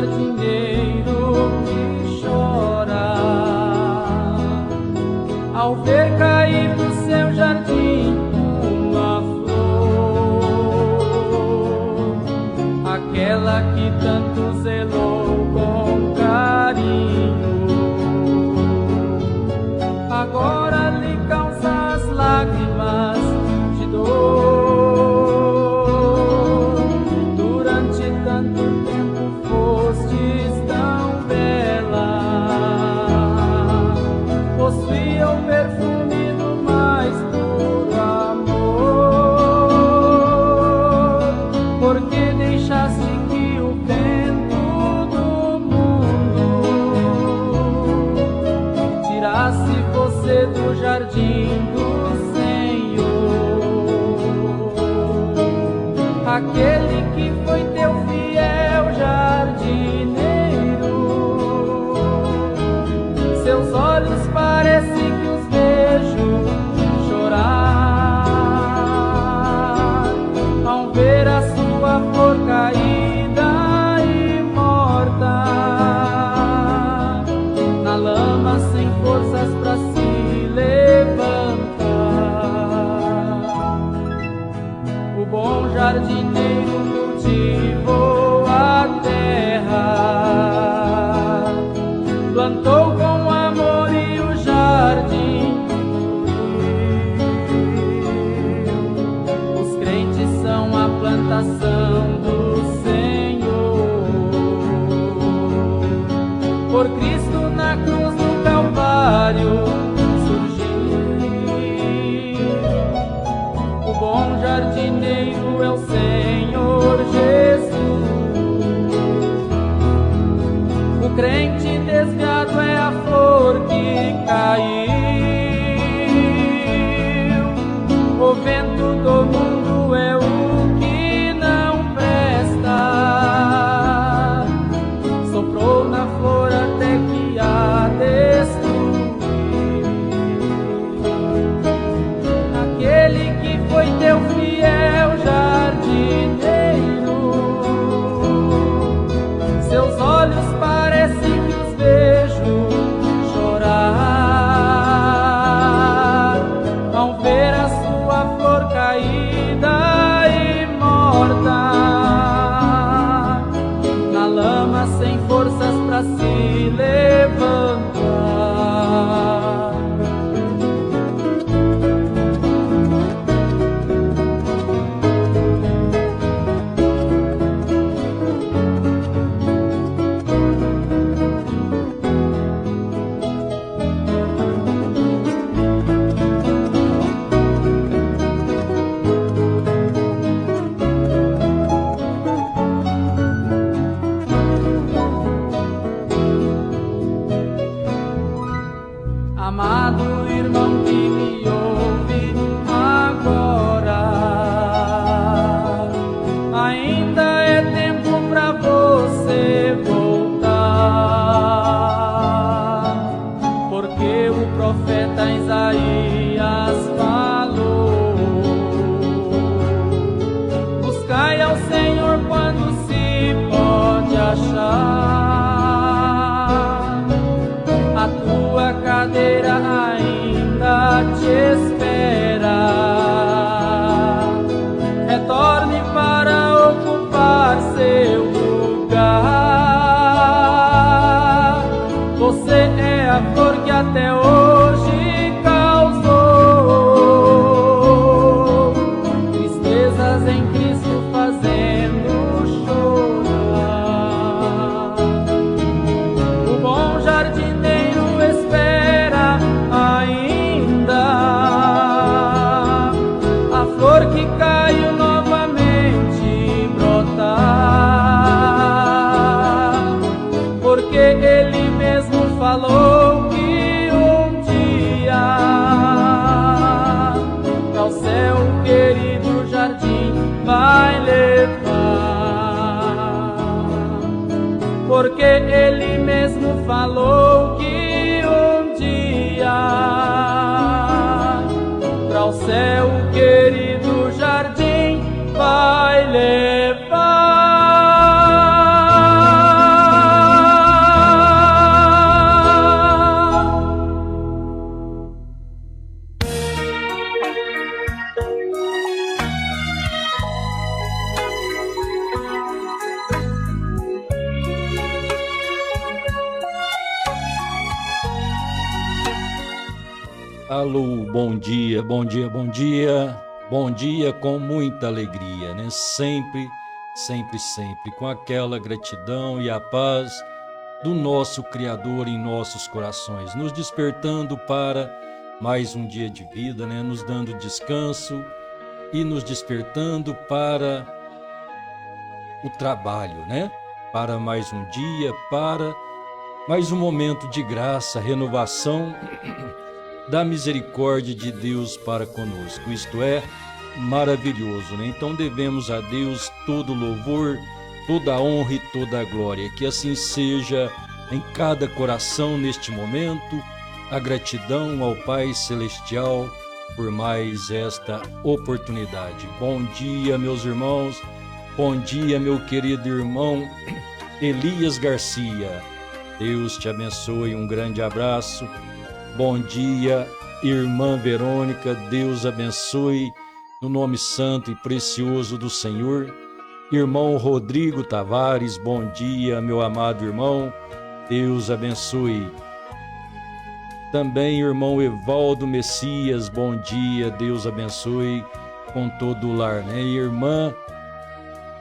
jardineiro que chora ao ver cair do seu jardim uma flor, aquela que tanto zelou com carinho, agora lhe causa as lágrimas de dor. Durante tanto tempo fostes tão bela, possuía o perfume do mais puro amor. Porque deixaste que o vento do mundo tirasse você do jardim do Senhor, aquele que foi teu fiel jardineiro. Seus olhos parecem que os vejo chorar ao ver a sua flor caída e morta na lama, sem forças para se levantar. O bom jardineiro cultivou a terra, plantou com amor e o jardim floriu. Os crentes são a plantação do Senhor, por Cristo na cruz do Calvário surgiu. O bom jardineiro é o Senhor Jesus. O crente desviado é a flor que caiu. O vento do mundo é o que não presta, soprou na flor até que a destruiu. Aquele que foi teu fiel jardineiro, seus olhos parecem que os vejo chorar ao ver a sua flor caída e morta na lama, sem forças para se levantar. Amado irmão que me ouve agora, ainda é tempo para você voltar, porque o profeta Isaías falou: buscai ao Senhor quando se pode achar, a tua cadeira ainda te espera. Retorne para ocupar seu lugar. Você é a flor que até hoje causou tristezas em Cristo, fazendo chorar. O bom jardineiro espera ainda a flor que caiu novamente brotar, porque ele mesmo falou que um dia ao céu o querido jardim vai levar, porque ele mesmo falou que um dia para o céu o querido jardim vai levar. Alô, bom dia, bom dia, bom dia. Bom dia com muita alegria, né? Sempre, sempre, sempre com aquela gratidão e a paz do nosso Criador em nossos corações, nos despertando para mais um dia de vida, né? Nos dando descanso e nos despertando para o trabalho, né? Para mais um dia, para mais um momento de graça, renovação da misericórdia de Deus para conosco. Isto é maravilhoso, né? Então devemos a Deus todo louvor, toda honra e toda a glória. Que assim seja em cada coração neste momento, a gratidão ao Pai Celestial por mais esta oportunidade. Bom dia, meus irmãos. Bom dia, meu querido irmão Elias Garcia. Deus te abençoe, um grande abraço. Bom dia, irmã Verônica, Deus abençoe, no nome santo e precioso do Senhor. Irmão Rodrigo Tavares, bom dia, meu amado irmão, Deus abençoe. Também irmão Evaldo Messias, bom dia, Deus abençoe com todo o lar, né? Irmã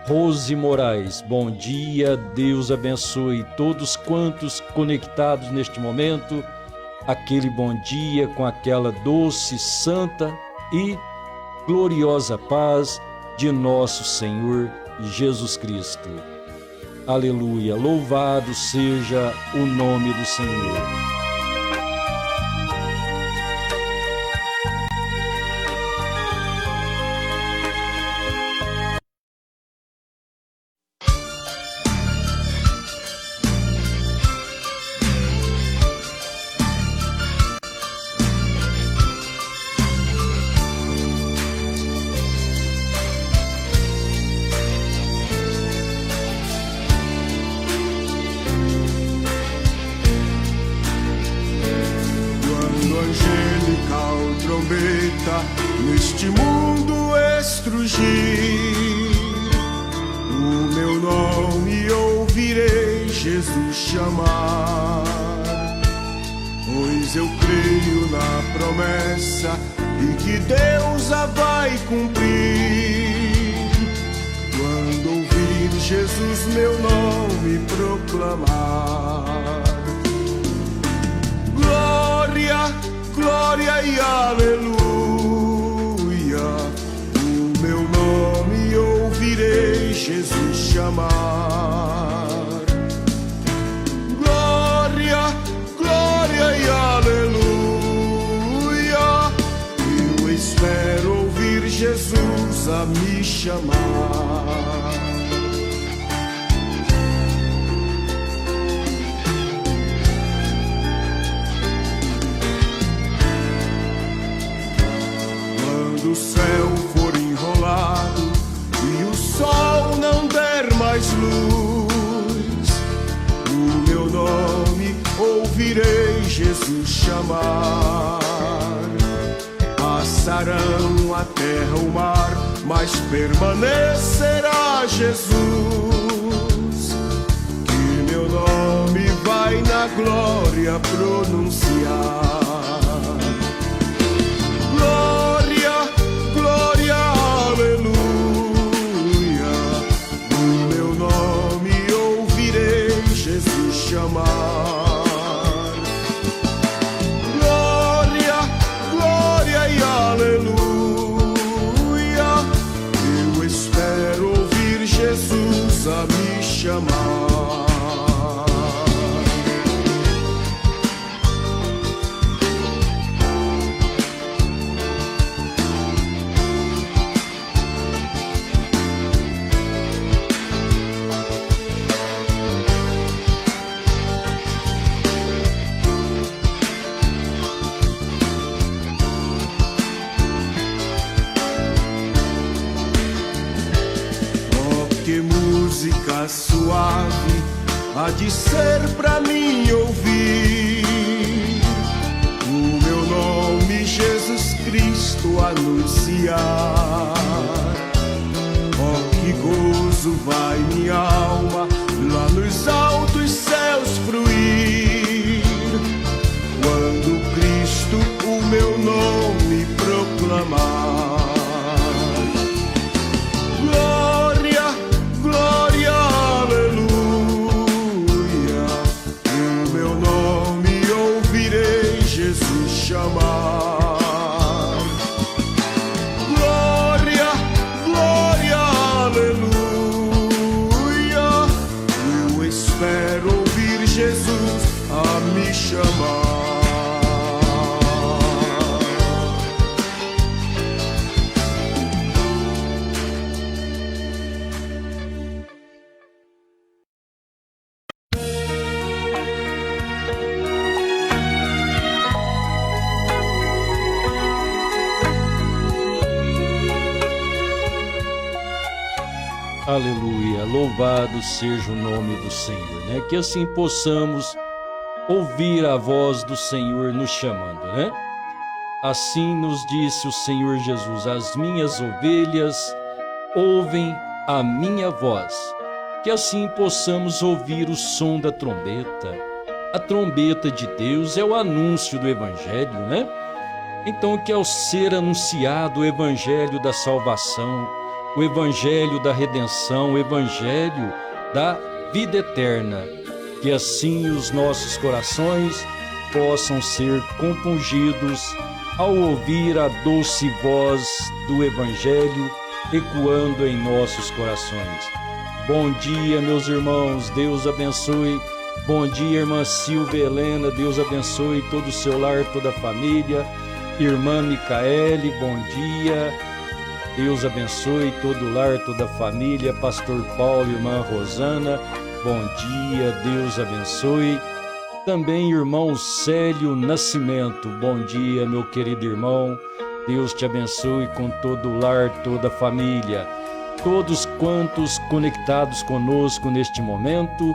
Rose Moraes, bom dia, Deus abençoe todos quantos conectados neste momento. Aquele bom dia com aquela doce, santa e gloriosa paz de nosso Senhor Jesus Cristo. Aleluia, louvado seja o nome do Senhor. Neste mundo estrugir, o meu nome ouvirei Jesus chamar, pois eu creio na promessa e que Deus a vai cumprir. Quando ouvir Jesus meu nome proclamar, glória, glória e aleluia. Meu nome ouvirei Jesus chamar. Glória, glória e aleluia. Eu espero ouvir Jesus a me chamar. Quando o céu for enrolado e o sol não der mais luz, o meu nome ouvirei Jesus chamar. Passarão a terra, o mar, mas permanecerá Jesus, que meu nome vai na glória pronunciar. Glória, glória, aleluia. O meu nome ouvirei Jesus chamar. Glória, glória e aleluia. Eu espero ouvir Jesus a me chamar. Que música suave há de ser pra mim ouvir, o meu nome Jesus Cristo anunciar. Oh, que gozo vai minha alma lá nos altos céus fruir, quando Cristo o meu nome Aleluia, louvado seja o nome do Senhor, né? Que assim possamos ouvir a voz do Senhor nos chamando, né? Assim nos disse o Senhor Jesus: as minhas ovelhas ouvem a minha voz. Que assim possamos ouvir o som da trombeta. A trombeta de Deus é o anúncio do Evangelho, né? Então, que ao ser anunciado o Evangelho da salvação, o Evangelho da redenção, o Evangelho da vida eterna, que assim os nossos corações possam ser compungidos ao ouvir a doce voz do Evangelho ecoando em nossos corações. Bom dia, meus irmãos, Deus abençoe. Bom dia, irmã Silvia Helena, Deus abençoe todo o seu lar, toda a família. Irmã Micaele, bom dia. Deus abençoe todo o lar, toda a família. Pastor Paulo, irmã Rosana, bom dia, Deus abençoe. Também irmão Célio Nascimento, bom dia, meu querido irmão. Deus te abençoe com todo o lar, toda a família. Todos quantos conectados conosco neste momento,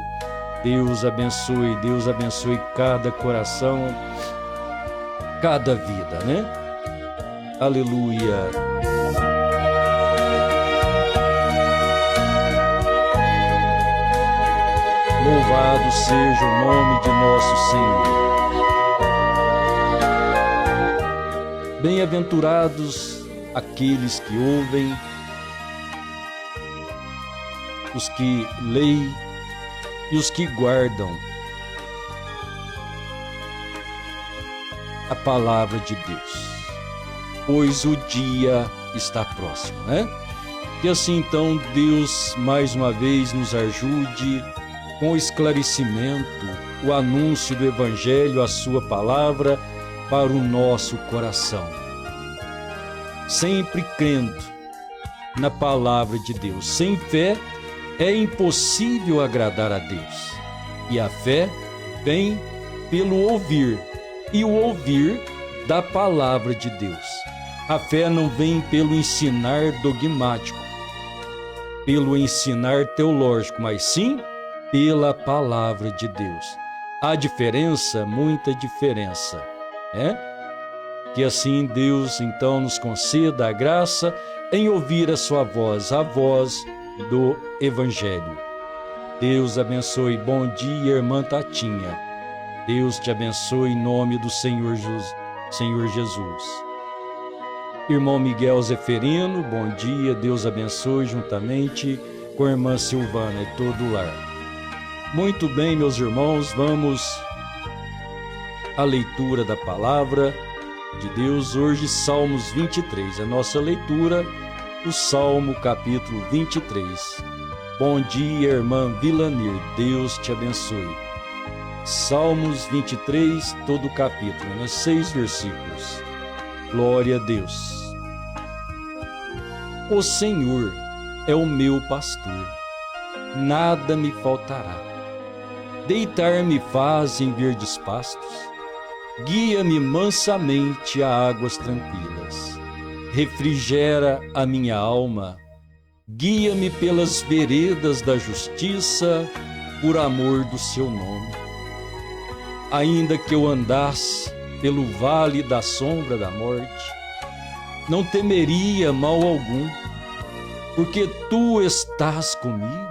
Deus abençoe cada coração, cada vida, né? Aleluia. Louvado seja o nome de nosso Senhor. Bem-aventurados aqueles que ouvem, os que leem e os que guardam a palavra de Deus, pois o dia está próximo, né? Que assim então Deus mais uma vez nos ajude com o esclarecimento, o anúncio do Evangelho, a sua palavra para o nosso coração. Sempre crendo na palavra de Deus. Sem fé é impossível agradar a Deus. E a fé vem pelo ouvir, e o ouvir da palavra de Deus. A fé não vem pelo ensinar dogmático, pelo ensinar teológico, mas sim pela palavra de Deus. Há diferença, muita diferença, né? Que assim Deus então nos conceda a graça em ouvir a sua voz, a voz do Evangelho. Deus abençoe. Bom dia, irmã Tatinha. Deus te abençoe em nome do Senhor Jesus. Irmão Miguel Zeferino, bom dia. Deus abençoe juntamente com a irmã Silvana e todo o lar. Muito bem, meus irmãos, vamos à leitura da palavra de Deus. Hoje, Salmos 23, a nossa leitura, o Salmo capítulo 23. Bom dia, irmã Vilanir, Deus te abençoe. Salmos 23, todo o capítulo, né? 6 versículos. Glória a Deus. O Senhor é o meu pastor, nada me faltará. Deitar-me faz em verdes pastos, guia-me mansamente a águas tranquilas. Refrigera a minha alma, guia-me pelas veredas da justiça, por amor do seu nome. Ainda que eu andasse pelo vale da sombra da morte, não temeria mal algum, porque tu estás comigo.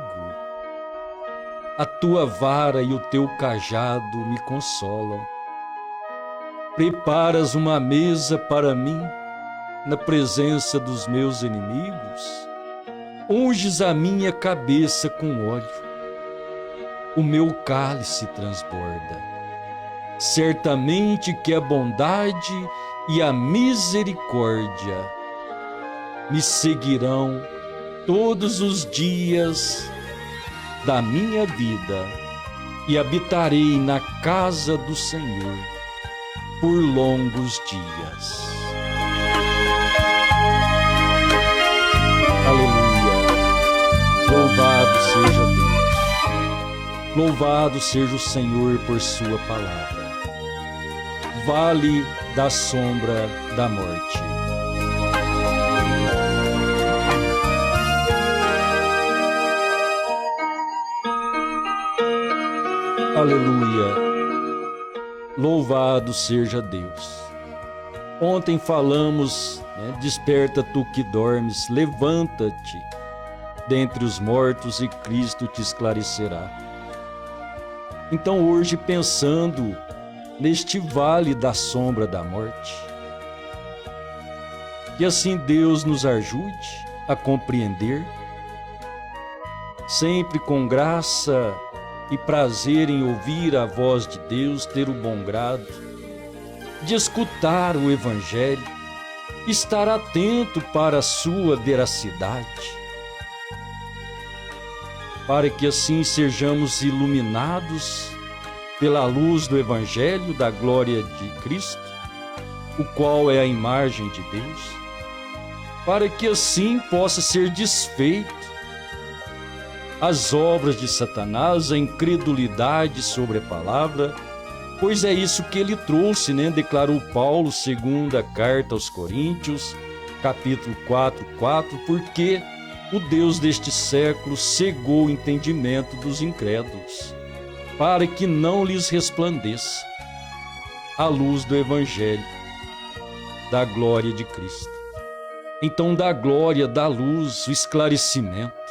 A tua vara e o teu cajado me consolam. Preparas uma mesa para mim na presença dos meus inimigos. Unges a minha cabeça com óleo. O meu cálice transborda. Certamente que a bondade e a misericórdia me seguirão todos os dias da minha vida, e habitarei na casa do Senhor por longos dias. Aleluia! Louvado seja Deus! Louvado seja o Senhor por sua palavra. Vale da sombra da morte. Aleluia! Louvado seja Deus! Ontem falamos, desperta tu que dormes, levanta-te dentre os mortos e Cristo te esclarecerá. Então hoje, pensando neste vale da sombra da morte, que assim Deus nos ajude a compreender, sempre com graça e prazer em ouvir a voz de Deus, ter o bom grado de escutar o Evangelho, estar atento para a sua veracidade, para que assim sejamos iluminados pela luz do Evangelho da glória de Cristo, o qual é a imagem de Deus, para que assim possa ser desfeito as obras de Satanás, a incredulidade sobre a palavra, pois é isso que ele trouxe, declarou Paulo, segunda carta aos Coríntios, capítulo 4:4, porque o Deus deste século cegou o entendimento dos incrédulos, para que não lhes resplandeça a luz do Evangelho, da glória de Cristo. Então, da glória, da luz, o esclarecimento,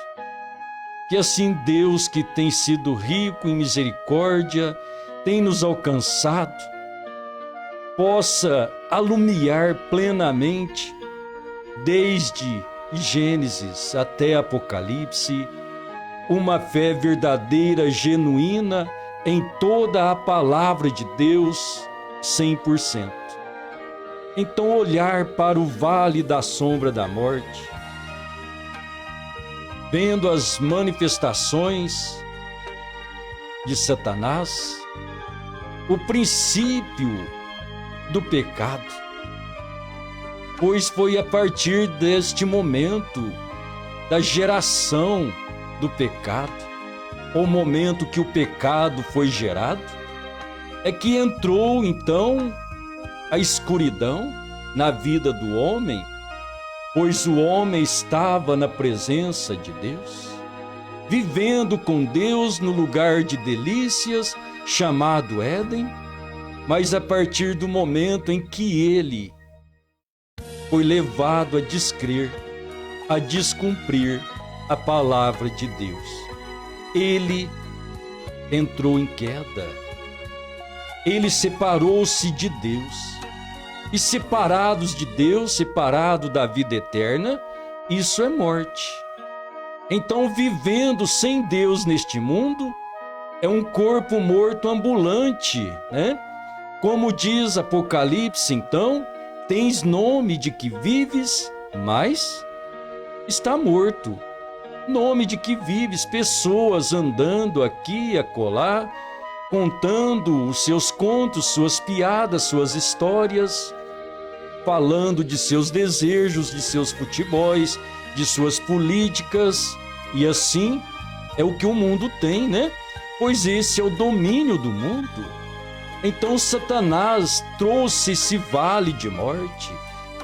que assim Deus, que tem sido rico em misericórdia, tem nos alcançado, possa alumiar plenamente, desde Gênesis até Apocalipse, uma fé verdadeira, genuína, em toda a palavra de Deus, 100%. Então, olhar para o vale da sombra da morte, vendo as manifestações de Satanás, o princípio do pecado, pois foi a partir deste momento da geração do pecado, o momento que o pecado foi gerado, é que entrou então a escuridão na vida do homem, pois o homem estava na presença de Deus, vivendo com Deus no lugar de delícias chamado Éden, mas a partir do momento em que ele foi levado a descrer, a descumprir a palavra de Deus, ele entrou em queda, ele separou-se de Deus. E separados de Deus, separado da vida eterna, isso é morte. Então, vivendo sem Deus neste mundo, é um corpo morto ambulante, Como diz Apocalipse, então, tens nome de que vives, mas está morto. Nome de que vives, pessoas andando aqui e acolá, contando os seus contos, suas piadas, suas histórias, falando de seus desejos, de seus futebols, de suas políticas, e assim é o que o mundo tem, Pois esse é o domínio do mundo. Então Satanás trouxe esse vale de morte,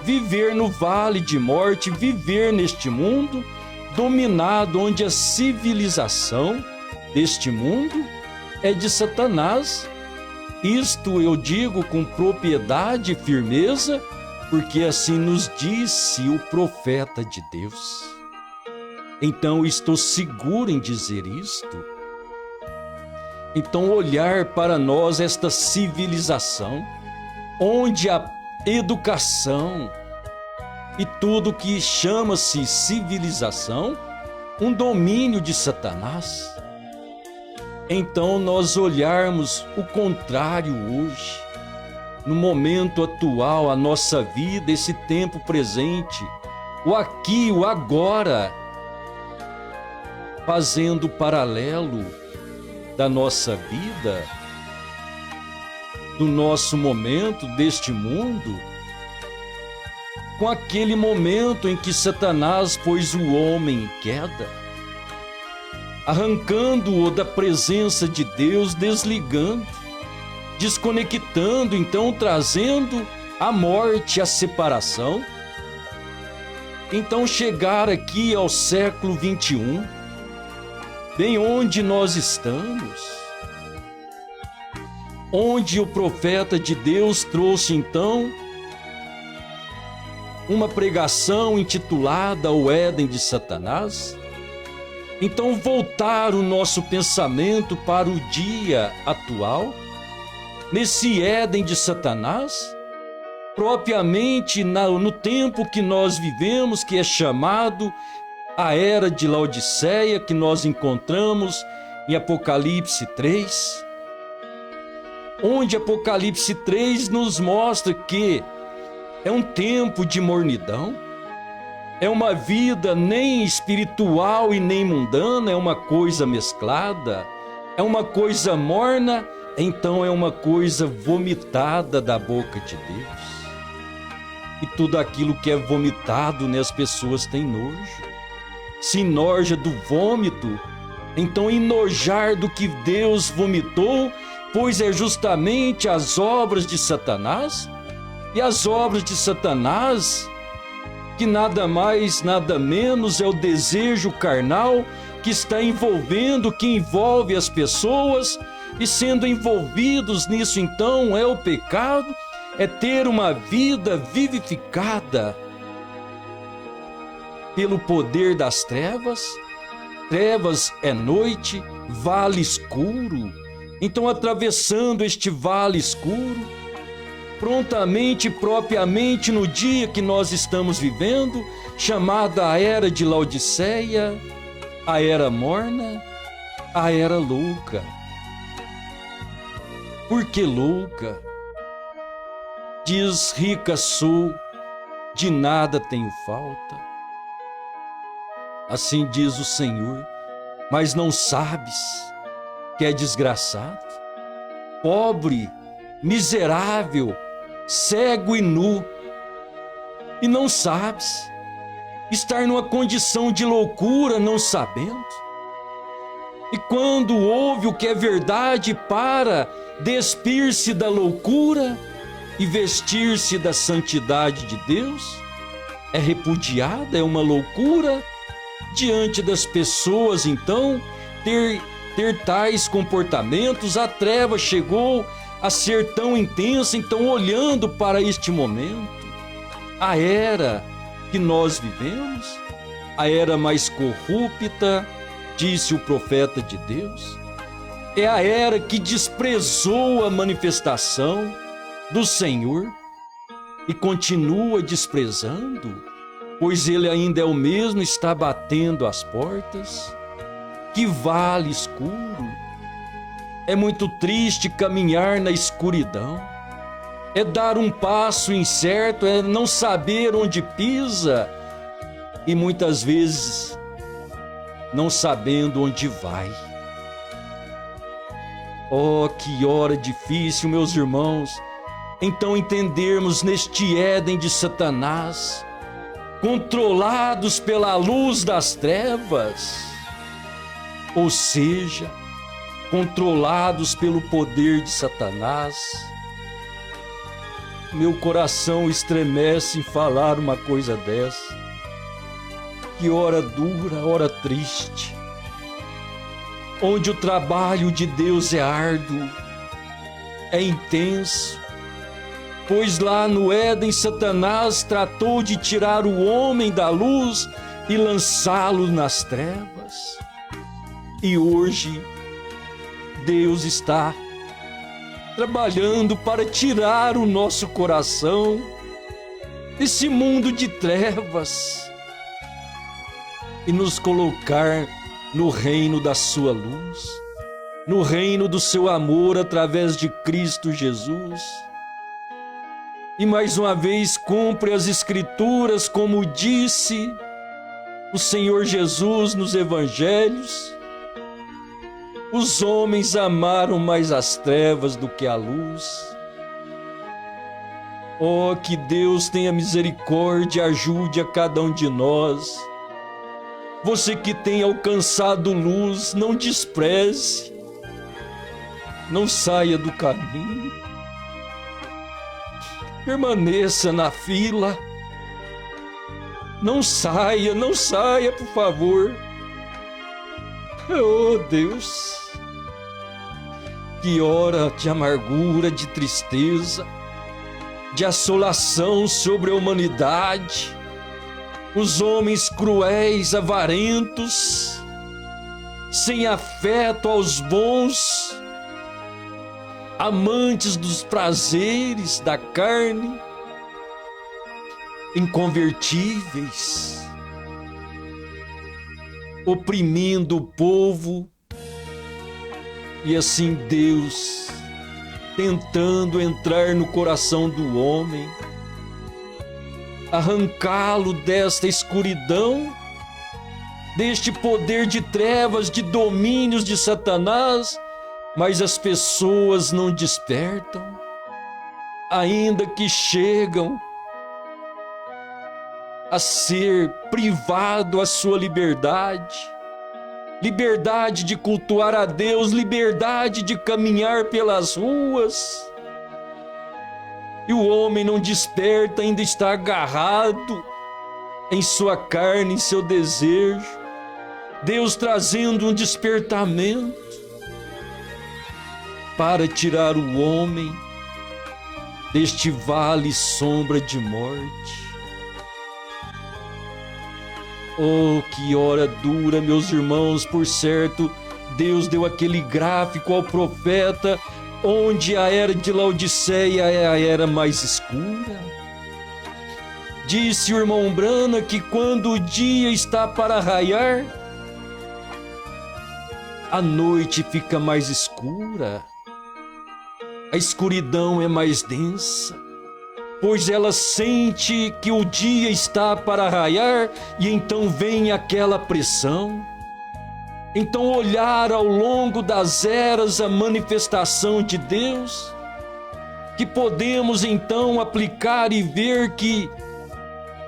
viver no vale de morte, viver neste mundo dominado, onde a civilização deste mundo é de Satanás. Isto eu digo com propriedade e firmeza, porque assim nos disse o profeta de Deus. Então estou seguro em dizer isto. Então olhar para nós esta civilização, onde a educação e tudo que chama-se civilização, um domínio de Satanás. Então nós olharmos o contrário hoje, no momento atual, a nossa vida, esse tempo presente, o aqui, o agora, fazendo paralelo da nossa vida, do nosso momento, deste mundo, com aquele momento em que Satanás pôs o homem em queda, arrancando-o da presença de Deus, desligando, desconectando, então trazendo a morte, a separação. Então chegar aqui ao século 21, bem onde nós estamos, onde o profeta de Deus trouxe então uma pregação intitulada O Éden de Satanás. Então, voltar o nosso pensamento para o dia atual, nesse Éden de Satanás, propriamente no tempo que nós vivemos, que é chamado a Era de Laodiceia, que nós encontramos em Apocalipse 3, onde Apocalipse 3 nos mostra que é um tempo de mornidão, é uma vida nem espiritual e nem mundana, é uma coisa mesclada, é uma coisa morna, então é uma coisa vomitada da boca de Deus. E tudo aquilo que é vomitado, né, as pessoas têm nojo. Se enoja do vômito, então enojar do que Deus vomitou, pois é justamente as obras de Satanás. E as obras de Satanás, que nada mais, nada menos é o desejo carnal que está envolvendo, que envolve as pessoas, e sendo envolvidos nisso então é o pecado, é ter uma vida vivificada pelo poder das trevas. Trevas é noite, vale escuro. Então, atravessando este vale escuro, prontamente, propriamente no dia que nós estamos vivendo, chamada a Era de Laodiceia, a Era morna, a Era louca. Por que louca? Diz: rica sou, de nada tenho falta. Assim diz o Senhor, mas não sabes que é desgraçado, pobre, miserável, cego e nu, e não sabes, estar numa condição de loucura não sabendo. E quando ouve o que é verdade para despir-se da loucura e vestir-se da santidade de Deus, é repudiada, é uma loucura diante das pessoas. Então, ter tais comportamentos, a treva chegou a ser tão intensa. Então, olhando para este momento, a era que nós vivemos, a era mais corrupta, disse o profeta de Deus, é a era que desprezou a manifestação do Senhor e continua desprezando, pois Ele ainda é o mesmo, está batendo as portas. Que vale escuro! É muito triste caminhar na escuridão, é dar um passo incerto, é não saber onde pisa e muitas vezes não sabendo onde vai. Oh, que hora difícil, meus irmãos, então entendermos neste Éden de Satanás, controlados pela luz das trevas, ou seja, controlados pelo poder de Satanás. Meu coração estremece em falar uma coisa dessa. Que hora dura, hora triste, onde o trabalho de Deus é árduo, é intenso, pois lá no Éden Satanás tratou de tirar o homem da luz e lançá-lo nas trevas. E hoje Deus está trabalhando para tirar o nosso coração desse mundo de trevas e nos colocar no reino da sua luz, no reino do seu amor através de Cristo Jesus. E mais uma vez cumpre as Escrituras, como disse o Senhor Jesus nos Evangelhos: os homens amaram mais as trevas do que a luz. Oh, que Deus tenha misericórdia, ajude a cada um de nós. Você que tem alcançado luz, não despreze, não saia do caminho, permaneça na fila, não saia, por favor. Oh, Deus, Que hora de amargura, de tristeza, de assolação sobre a humanidade, os homens cruéis, avarentos, sem afeto aos bons, amantes dos prazeres da carne, inconvertíveis, oprimindo o povo, e assim Deus tentando entrar no coração do homem, arrancá-lo desta escuridão, deste poder de trevas, de domínios de Satanás, mas as pessoas não despertam, ainda que chegam a ser privado a sua liberdade, liberdade de cultuar a Deus, liberdade de caminhar pelas ruas. E o homem não desperta, ainda está agarrado em sua carne, em seu desejo. Deus trazendo um despertamento para tirar o homem deste vale sombra de morte. Oh, que hora dura, meus irmãos. Por certo, Deus deu aquele gráfico ao profeta, onde a era de Laodiceia é a era mais escura. Disse o irmão Brana que quando o dia está para raiar, a noite fica mais escura, a escuridão é mais densa, pois ela sente que o dia está para raiar e então vem aquela pressão. Então olhar ao longo das eras a manifestação de Deus, que podemos então aplicar e ver que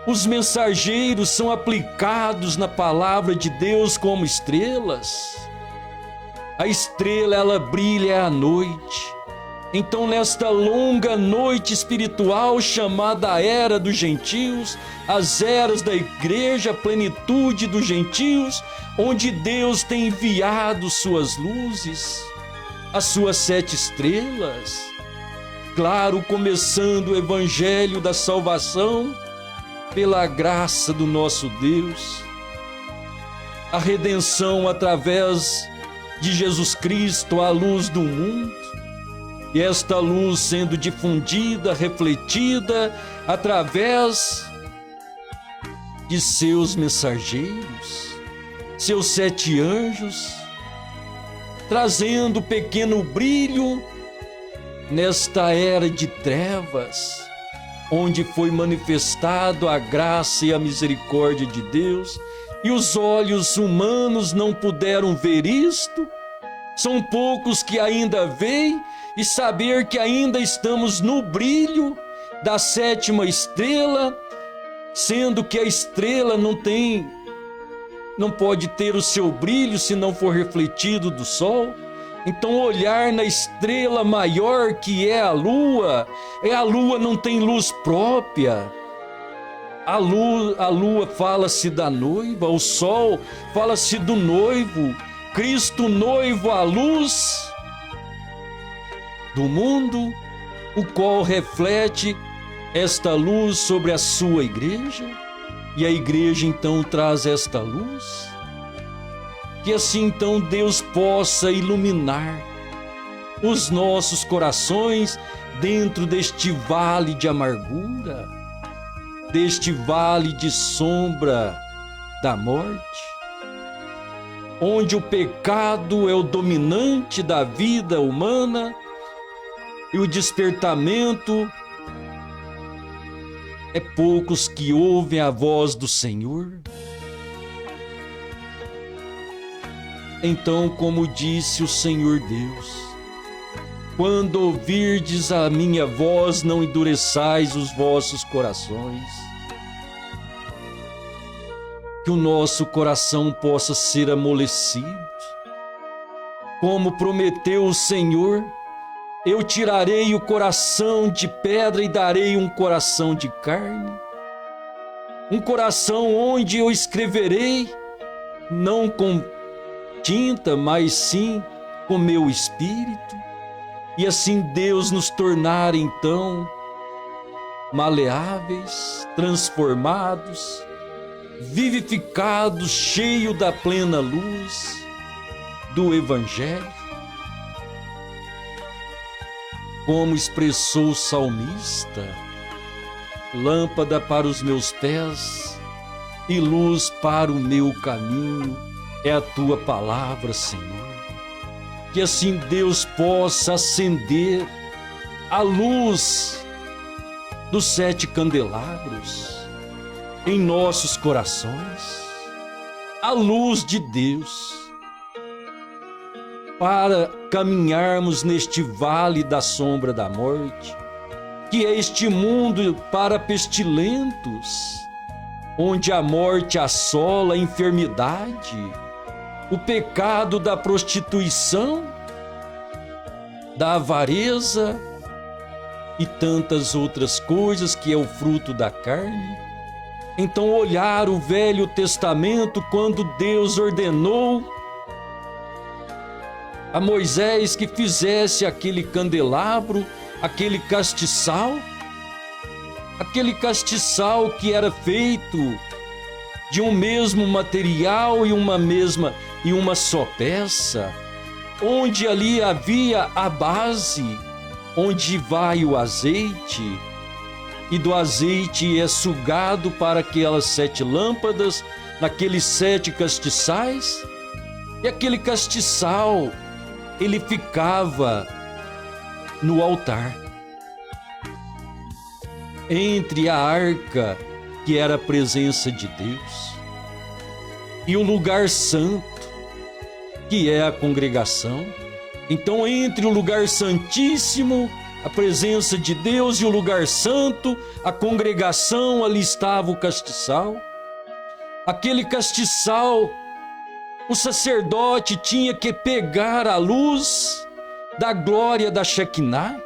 os mensageiros são aplicados na palavra de Deus como estrelas. A estrela, ela brilha à noite. Então, nesta longa noite espiritual chamada Era dos Gentios, as eras da igreja, a plenitude dos gentios, onde Deus tem enviado suas luzes, as suas 7 estrelas, claro, começando o evangelho da salvação pela graça do nosso Deus, a redenção através de Jesus Cristo, a luz do mundo. E esta luz sendo difundida, refletida através de seus mensageiros, seus 7 anjos, trazendo pequeno brilho nesta era de trevas, onde foi manifestado a graça e a misericórdia de Deus, e os olhos humanos não puderam ver isto. São poucos que ainda veem, e saber que ainda estamos no brilho da 7ª estrela, sendo que a estrela não pode ter o seu brilho se não for refletido do sol. Então olhar na estrela maior que é a lua não tem luz própria. A lua fala-se da noiva, o sol fala-se do noivo, Cristo noivo, a luz do mundo, o qual reflete esta luz sobre a sua igreja, e a igreja então traz esta luz, que assim então Deus possa iluminar os nossos corações dentro deste vale de amargura, deste vale de sombra da morte, onde o pecado é o dominante da vida humana, e o despertamento é poucos que ouvem a voz do Senhor. Então, como disse o Senhor Deus, quando ouvirdes a minha voz, não endureçais os vossos corações. Que o nosso coração possa ser amolecido, como prometeu o Senhor. Eu tirarei o coração de pedra e darei um coração de carne. Um coração onde eu escreverei, não com tinta, mas sim com meu espírito. e assim Deus nos tornar então maleáveis, transformados, vivificados, cheio da plena luz do Evangelho. Como expressou o salmista: lâmpada para os meus pés e luz para o meu caminho é a tua palavra, Senhor. Que assim Deus possa acender a luz dos 7 candelabros em nossos corações, a luz de Deus, para caminharmos neste vale da sombra da morte, que é este mundo para pestilentos, onde a morte assola, a enfermidade, o pecado da prostituição, da avareza e tantas outras coisas que é o fruto da carne. Então, olhar o Velho Testamento, quando Deus ordenou a Moisés que fizesse aquele candelabro, aquele castiçal que era feito de um mesmo material e uma só peça, onde ali havia a base, onde vai o azeite, e do azeite é sugado para aquelas 7 lâmpadas, naqueles 7 castiçais, e aquele castiçal, ele ficava no altar, entre a arca, que era a presença de Deus, e o lugar santo, que é a congregação. Então, entre o lugar santíssimo, a presença de Deus, e o lugar santo, a congregação, ali estava o castiçal. Aquele castiçal, o sacerdote tinha que pegar a luz da glória da Shekinah,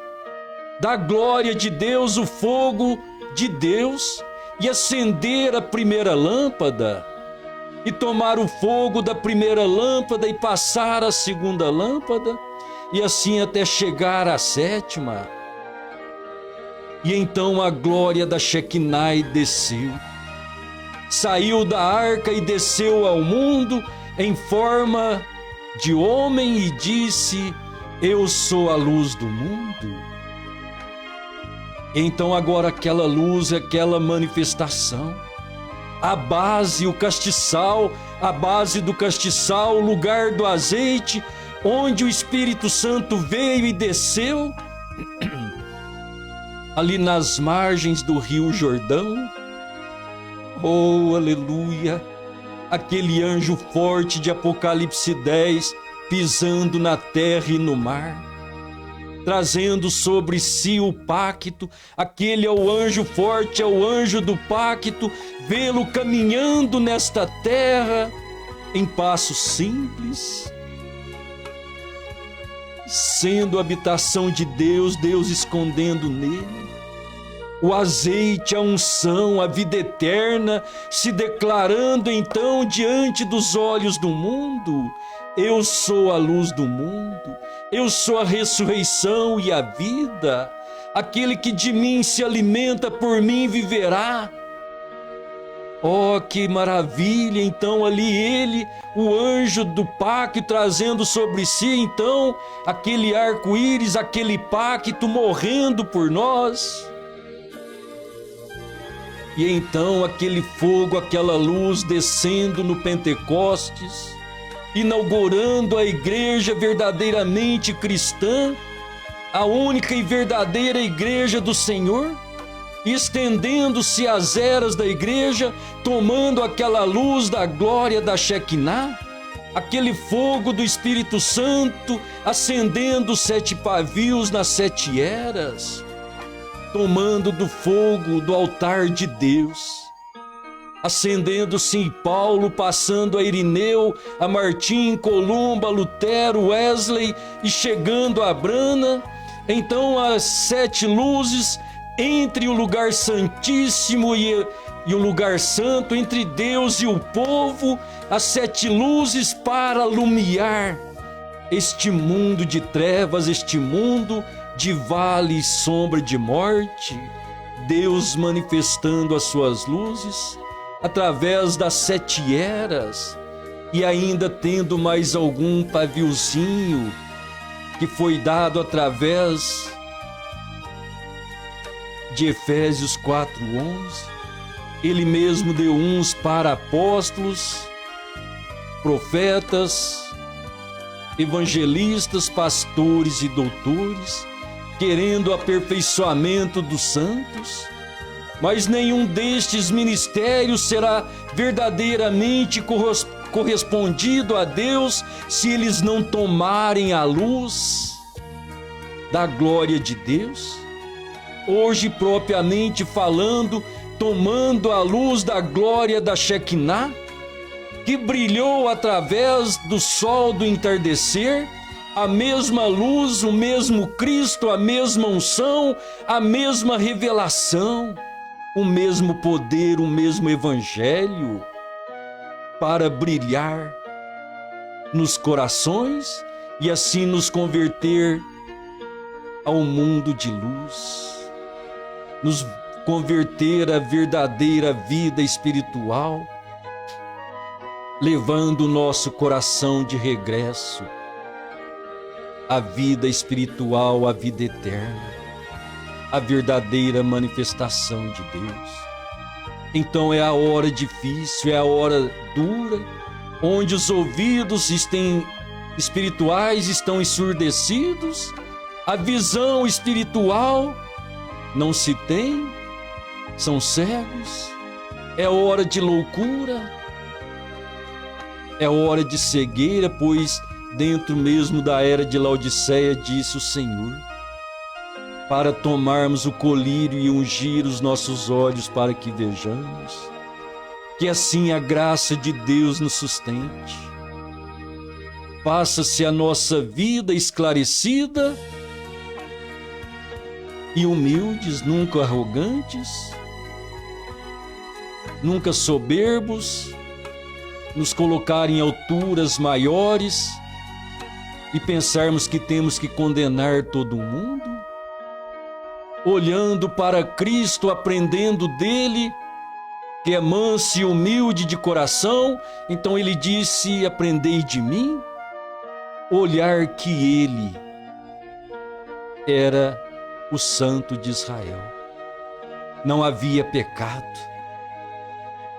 da glória de Deus, o fogo de Deus, e acender a primeira lâmpada, e tomar o fogo da primeira lâmpada e passar a segunda lâmpada, e assim até chegar à 7ª. E então a glória da Shekinah desceu, saiu da arca e desceu ao mundo em forma de homem e disse: eu sou a luz do mundo. Então agora aquela luz, aquela manifestação, a base, o castiçal, a base do castiçal, o lugar do azeite, onde o Espírito Santo veio e desceu, ali nas margens do Rio Jordão. Oh, aleluia! Aquele anjo forte de Apocalipse 10, pisando na terra e no mar, trazendo sobre si o pacto. Aquele é o anjo forte, é o anjo do pacto, vê-lo caminhando nesta terra em passos simples, sendo a habitação de Deus, Deus escondendo nele o azeite, a unção, a vida eterna, se declarando então diante dos olhos do mundo: eu sou a luz do mundo, eu sou a ressurreição e a vida, aquele que de mim se alimenta, por mim viverá. Oh, que maravilha! Então ali ele, o anjo do pacto, trazendo sobre si então aquele arco-íris, aquele pacto, morrendo por nós. E então aquele fogo, aquela luz descendo no Pentecostes, inaugurando a igreja verdadeiramente cristã, a única e verdadeira igreja do Senhor, estendendo-se as eras da igreja, tomando aquela luz da glória da Shekinah, aquele fogo do Espírito Santo, acendendo os 7 pavios nas 7 eras, tomando do fogo do altar de Deus, acendendo-se em Paulo, passando a Irineu, a Martim, Columba, Lutero, Wesley e chegando a Brana. Então as 7 luzes entre o lugar santíssimo e o lugar santo, entre Deus e o povo, as 7 luzes para alumiar este mundo de trevas, este mundo de vale e sombra de morte, Deus manifestando as suas luzes através das 7 eras e ainda tendo mais algum paviozinho que foi dado através de Efésios 4:11. Ele mesmo deu uns para apóstolos, profetas, evangelistas, pastores e doutores, querendo o aperfeiçoamento dos santos, mas nenhum destes ministérios será verdadeiramente correspondido a Deus se eles não tomarem a luz da glória de Deus. Hoje, propriamente falando, tomando a luz da glória da Shekinah, que brilhou através do sol do entardecer, a mesma luz, o mesmo Cristo, a mesma unção, a mesma revelação, o mesmo poder, o mesmo evangelho, para brilhar nos corações e assim nos converter ao mundo de luz, nos converter à verdadeira vida espiritual, levando o nosso coração de regresso à vida espiritual, à vida eterna, à verdadeira manifestação de Deus. Então é a hora difícil, é a hora dura, onde os ouvidos espirituais estão ensurdecidos, a visão espiritual não se tem, são cegos, é hora de loucura, é hora de cegueira, pois dentro mesmo da era de Laodiceia disse o Senhor, para tomarmos o colírio e ungir os nossos olhos para que vejamos, que assim a graça de Deus nos sustente. Faça-se a nossa vida esclarecida e humildes, nunca arrogantes, nunca soberbos, nos colocar em alturas maiores e pensarmos que temos que condenar todo mundo, olhando para Cristo, aprendendo dele, que é manso e humilde de coração. Então ele disse: aprendei de mim. Olhar que ele era o Santo de Israel, não havia pecado,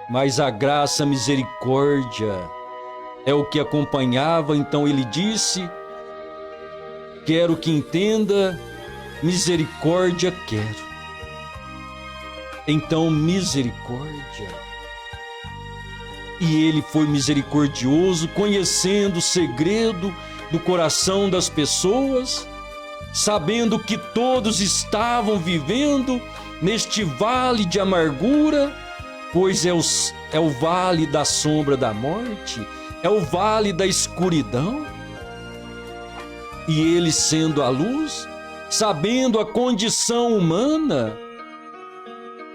mas a graça, a misericórdia é o que acompanhava. Então ele disse: quero que entenda, misericórdia quero. Então misericórdia. E ele foi misericordioso, conhecendo o segredo do coração das pessoas, sabendo que todos estavam vivendo neste vale de amargura, pois é o vale da sombra da morte, é o vale da escuridão. E ele, sendo a luz, sabendo a condição humana,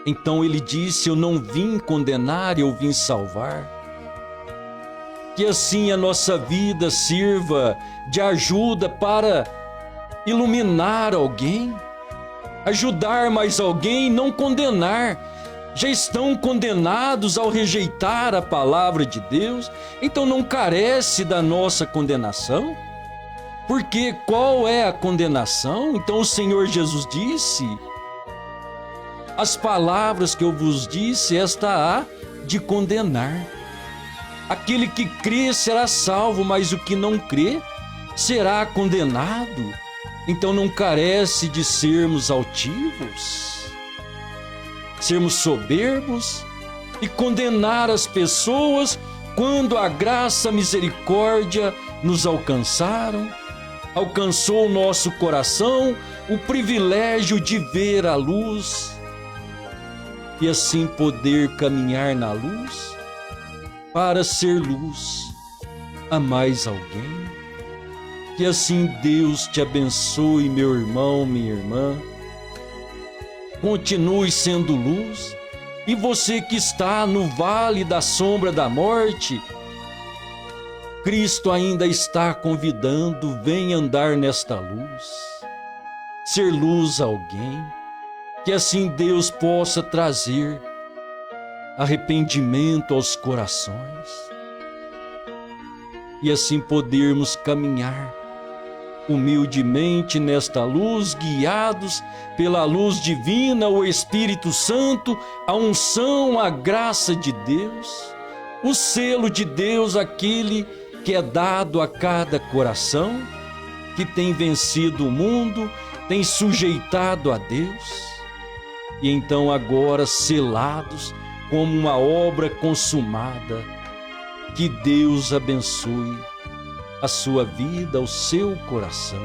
então ele disse: eu não vim condenar, eu vim salvar. Que assim a nossa vida sirva de ajuda para iluminar alguém, ajudar mais alguém, não condenar. Já estão condenados ao rejeitar a palavra de Deus, então não carece da nossa condenação. Porque qual é a condenação? Então o Senhor Jesus disse: as palavras que eu vos disse, esta há de condenar. Aquele que crê será salvo, mas o que não crê será condenado. Então não carece de sermos altivos, sermos soberbos e condenar as pessoas quando a graça, a misericórdia nos alcançou o nosso coração, o privilégio de ver a luz e assim poder caminhar na luz para ser luz a mais alguém. Que assim Deus te abençoe, meu irmão, minha irmã. Continue sendo luz. E você que está no vale da sombra da morte, Cristo ainda está convidando: vem andar nesta luz, ser luz a alguém, que assim Deus possa trazer arrependimento aos corações e assim podermos caminhar humildemente nesta luz, guiados pela luz divina, o Espírito Santo, a unção, a graça de Deus, o selo de Deus, aquele que é dado a cada coração que tem vencido o mundo, tem sujeitado a Deus, e então agora selados como uma obra consumada. Que Deus abençoe a sua vida, o seu coração,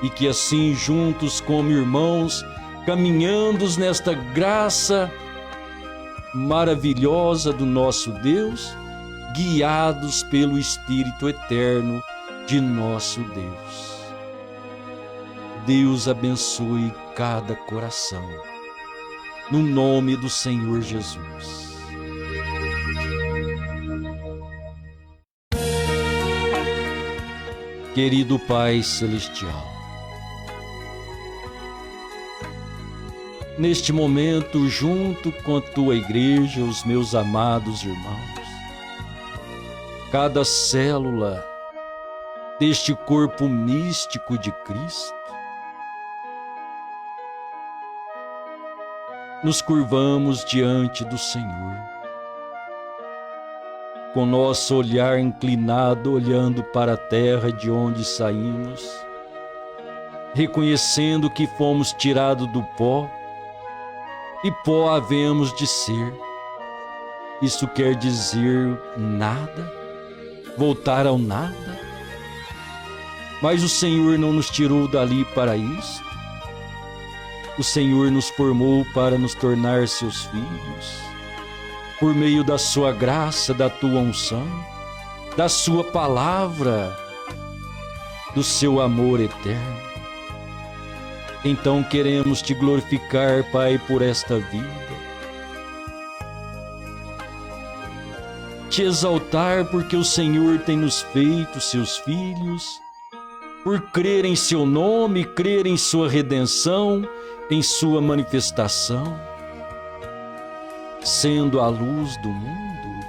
e que assim juntos como irmãos, caminhando nesta graça maravilhosa do nosso Deus, guiados pelo Espírito eterno de nosso Deus. Deus abençoe cada coração, no nome do Senhor Jesus. Querido Pai Celestial, neste momento, junto com a Tua Igreja, os meus amados irmãos, cada célula deste corpo místico de Cristo, nos curvamos diante do Senhor, com nosso olhar inclinado, olhando para a terra de onde saímos, reconhecendo que fomos tirados do pó, e pó havemos de ser. Isso quer dizer nada, voltar ao nada. Mas o Senhor não nos tirou dali para isso. O Senhor nos formou para nos tornar seus filhos, por meio da sua graça, da tua unção, da sua palavra, do seu amor eterno. Então queremos te glorificar, Pai, por esta vida, te exaltar porque o Senhor tem nos feito seus filhos, por crer em seu nome, crer em sua redenção, em sua manifestação, sendo a luz do mundo,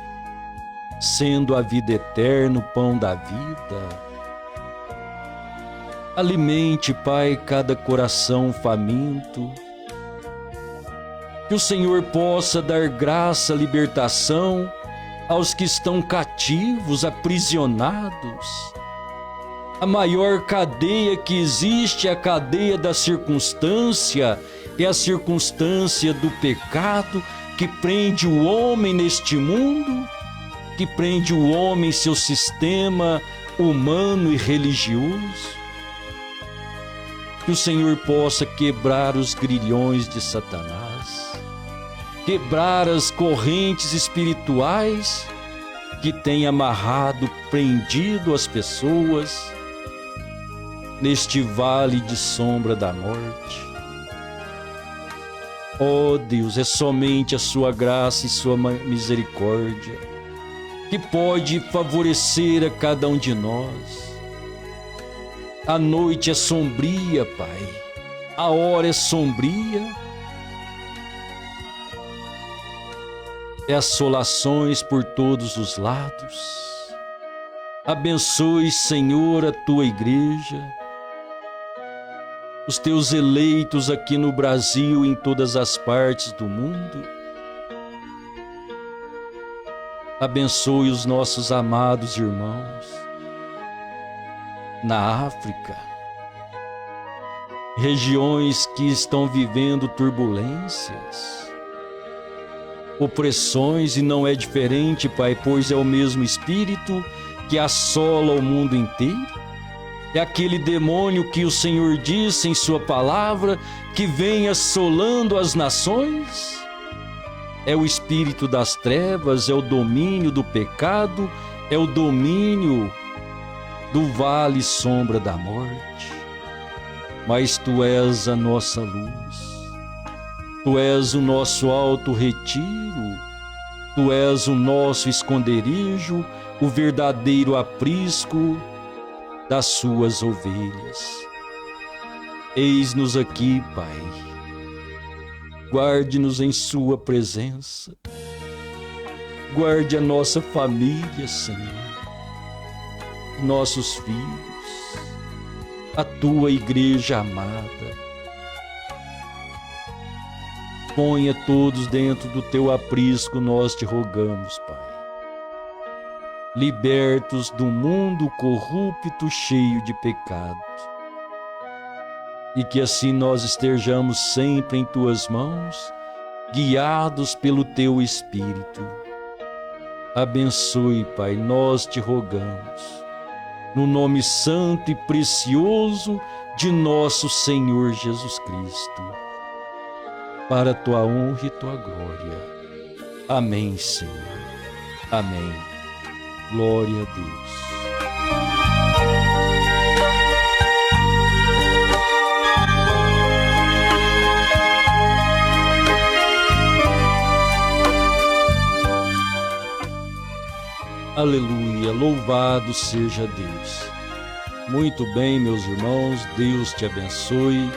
sendo a vida eterna, o pão da vida. Alimente, Pai, cada coração faminto, que o Senhor possa dar graça, libertação aos que estão cativos, aprisionados. A maior cadeia que existe é a cadeia da circunstância, é a circunstância do pecado, que prende o homem neste mundo, que prende o homem em seu sistema humano e religioso. Que o Senhor possa quebrar os grilhões de Satanás, quebrar as correntes espirituais que têm amarrado, prendido as pessoas neste vale de sombra da morte. Oh Deus, é somente a sua graça e sua misericórdia que pode favorecer a cada um de nós. A noite é sombria, Pai, a hora é sombria, é assolações por todos os lados. Abençoe, Senhor, a tua igreja, os teus eleitos aqui no Brasil e em todas as partes do mundo. Abençoe os nossos amados irmãos na África, regiões que estão vivendo turbulências, opressões, e não é diferente, Pai, pois é o mesmo Espírito que assola o mundo inteiro. É aquele demônio que o Senhor disse em sua palavra que vem assolando as nações. É o espírito das trevas, é o domínio do pecado, é o domínio do vale e sombra da morte. Mas Tu és a nossa luz, Tu és o nosso alto retiro, Tu és o nosso esconderijo, o verdadeiro aprisco das suas ovelhas. Eis-nos aqui, Pai. Guarde-nos em sua presença. Guarde a nossa família, Senhor. Nossos filhos. A tua igreja amada. Ponha todos dentro do teu aprisco, nós te rogamos, Pai. Libertos do mundo corrupto, cheio de pecado. E que assim nós estejamos sempre em tuas mãos, guiados pelo teu Espírito. Abençoe, Pai, nós te rogamos, no nome santo e precioso de nosso Senhor Jesus Cristo, para a tua honra e tua glória. Amém, Senhor. Amém. Glória a Deus. Aleluia, louvado seja Deus. Muito bem, meus irmãos, Deus te abençoe.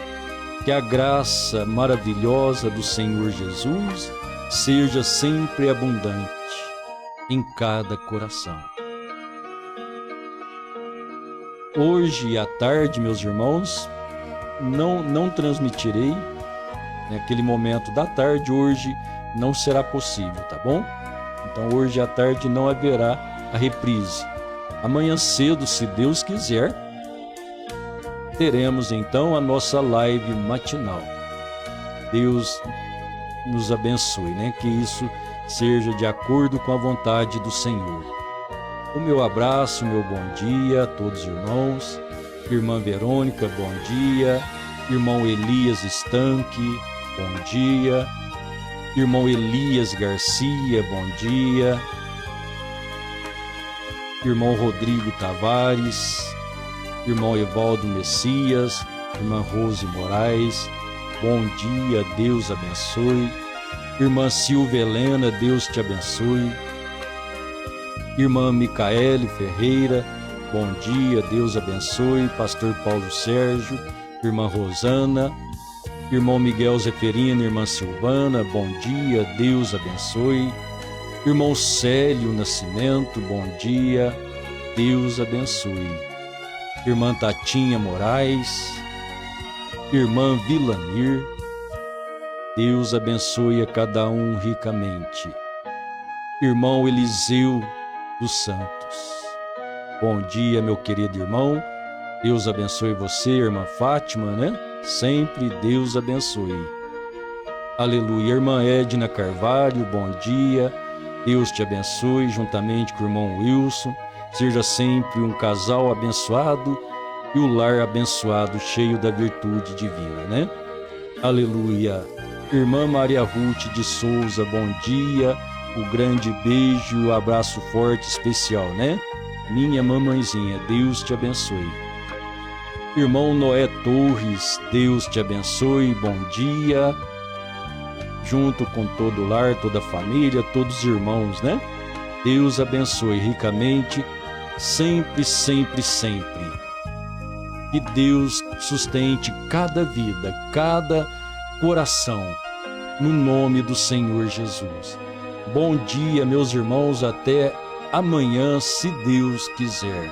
Que a graça maravilhosa do Senhor Jesus seja sempre abundante em cada coração. Hoje à tarde, meus irmãos, não transmitirei naquele momento da tarde. Hoje não será possível, tá bom? Então hoje à tarde não haverá a reprise. Amanhã cedo, se Deus quiser, teremos então a nossa live matinal. Deus nos abençoe, né? Que isso seja de acordo com a vontade do Senhor. O meu abraço, o meu bom dia a todos os irmãos. Irmã Verônica, bom dia. Irmão Elias Estanque, bom dia. Irmão Elias Garcia, bom dia. Irmão Rodrigo Tavares, irmão Evaldo Messias, irmã Rose Moraes, bom dia, Deus abençoe. Irmã Silvia Helena, Deus te abençoe. Irmã Micaele Ferreira, bom dia, Deus abençoe. Pastor Paulo Sérgio, irmã Rosana, irmão Miguel Zeferino, irmã Silvana, bom dia, Deus abençoe. Irmão Célio Nascimento, bom dia, Deus abençoe. Irmã Tatinha Moraes, irmã Vilanir, Deus abençoe a cada um ricamente. Irmão Eliseu dos Santos, bom dia, meu querido irmão, Deus abençoe você, irmã Fátima, né? Sempre Deus abençoe. Aleluia. Irmã Edna Carvalho, bom dia, Deus te abençoe, juntamente com o irmão Wilson. Seja sempre um casal abençoado e o lar abençoado, cheio da virtude divina, né? Aleluia. Irmã Maria Ruth de Souza, bom dia. O grande beijo e o abraço forte especial, né? Minha mamãezinha, Deus te abençoe. Irmão Noé Torres, Deus te abençoe, bom dia. Junto com todo o lar, toda a família, todos os irmãos, né? Deus abençoe ricamente, sempre, sempre, sempre. Que Deus sustente cada vida, cada coração, no nome do Senhor Jesus. Bom dia, meus irmãos, até amanhã, se Deus quiser.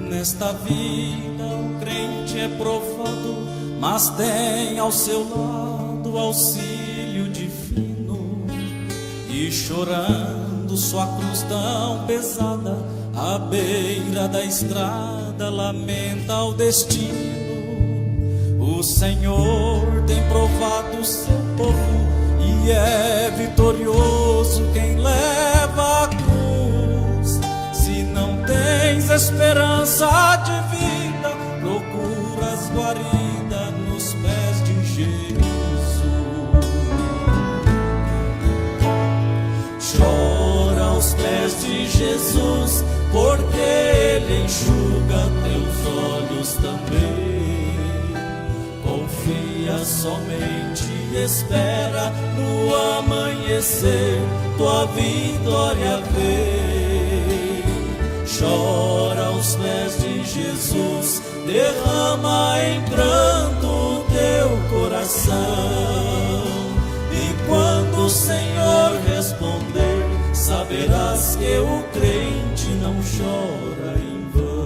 Nesta vida o crente é provado, mas tem ao seu lado auxílio divino. E chorando sua cruz tão pesada, à beira da estrada lamenta o destino. O Senhor tem provado o seu povo e é vitorioso quem leva a cruz. tens esperança de vida, procuras guarida nos pés de Jesus. Chora aos pés de Jesus, porque Ele enxuga teus olhos também. Confia somente e espera no amanhecer tua vitória vem. Chora aos pés de Jesus, derrama em pranto teu coração. E quando o Senhor responder, saberás que o crente não chora em vão.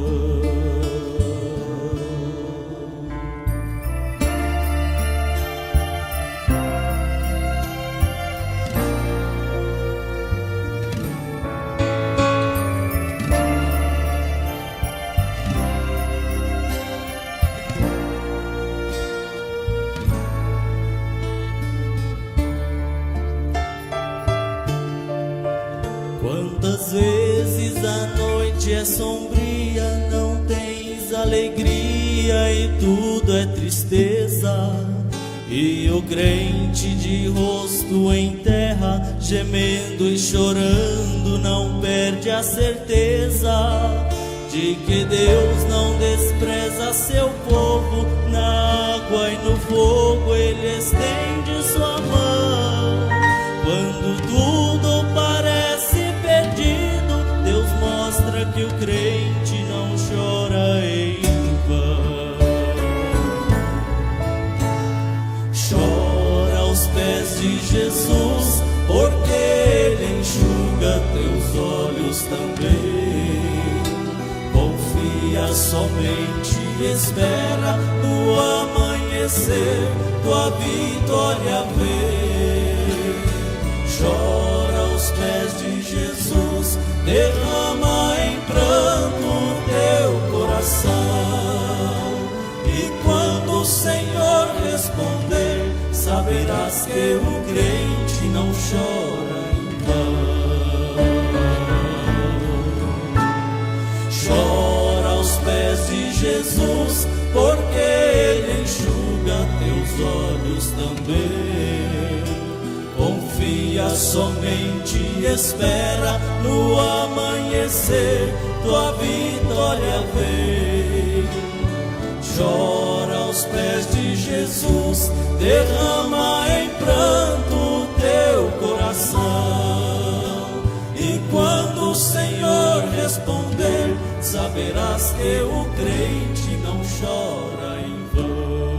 Quantas vezes a noite é sombria, não tens alegria e tudo é tristeza. E o crente de rosto em terra, gemendo e chorando, não perde a certeza de que Deus não despreza seu povo. Na água e no fogo Ele estende sua mão. Quando tudo parece perdido, Deus mostra que o crente não chora em vão. Chora aos pés de Jesus, porque Ele enxuga teus olhos também. Confia somente e espera no amanhecer tua vitória vem. Chora aos pés de Jesus, derrama em pranto teu coração. E quando o Senhor responder, saberás que o crente não chora em vão. Chora aos pés de Jesus, porque Ele enxuga teus olhos também. Confia somente e espera no amanhecer tua vitória vem. Chora aos pés de Jesus, derrama em pranto teu coração. E quando o Senhor responder, saberás que o crente não chora em vão.